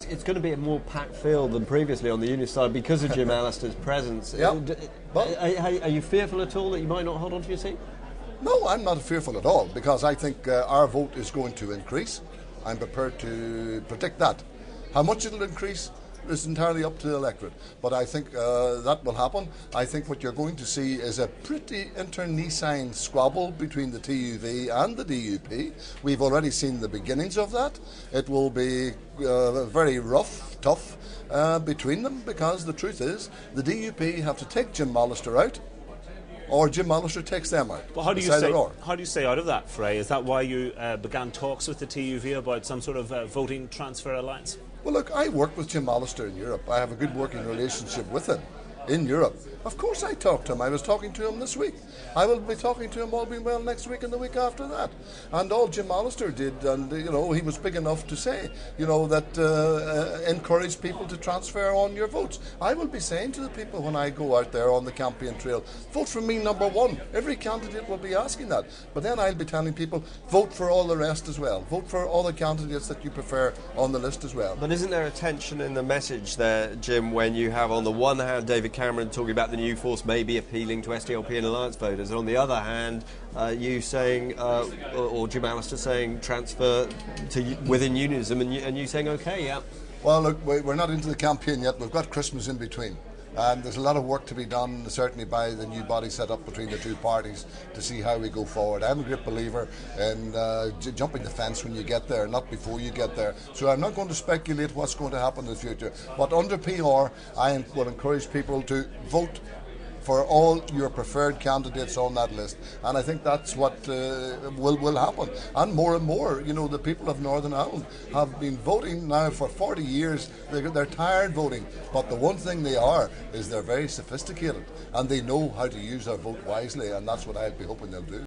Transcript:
it's going to be a more packed field than previously on the Unionist side because of Jim Allister's presence. Are you fearful at all that you might not hold on to your seat? No, I'm not fearful at all, because I think our vote is going to increase. I'm prepared to predict that. How much it'll increase is entirely up to the electorate, but I think that will happen. I think what you're going to see is a pretty internecine squabble between the TUV and the DUP. We've already seen the beginnings of that. It will be very rough, tough between them, because the truth is the DUP have to take Jim Allister out, or Jim Allister takes them out. Well, how do you stay out of that fray? Is that why you began talks with the TUV about some sort of voting transfer alliance? Well, look, I work with Jim Allister in Europe. I have a good working relationship with him in Europe. Of course I talk to him. I was talking to him this week. I will be talking to him, all being well, next week and the week after that. And all Jim Allister did, and he was big enough to say, that encourage people to transfer on your votes. I will be saying to the people when I go out there on the campaign trail, vote for me number one. Every candidate will be asking that. But then I'll be telling people, vote for all the rest as well. Vote for all the candidates that you prefer on the list as well. But isn't there a tension in the message there, Jim, when you have on the one hand David Cameron talking about the new force may be appealing to SDLP and Alliance voters, and on the other hand, you saying, or Jim Allister saying transfer to within unionism, and you saying okay, yeah. Well, look, we're not into the campaign yet. We've got Christmas in between. And there's a lot of work to be done, certainly by the new body set up between the two parties, to see how we go forward. I'm a great believer in jumping the fence when you get there, not before you get there. So I'm not going to speculate what's going to happen in the future. But under PR, I will encourage people to vote for all your preferred candidates on that list, and I think that's what will happen. And more, the people of Northern Ireland have been voting now for 40 years. They're tired voting, but the one thing they are is they're very sophisticated, and they know how to use their vote wisely, and that's what I'd be hoping they'll do.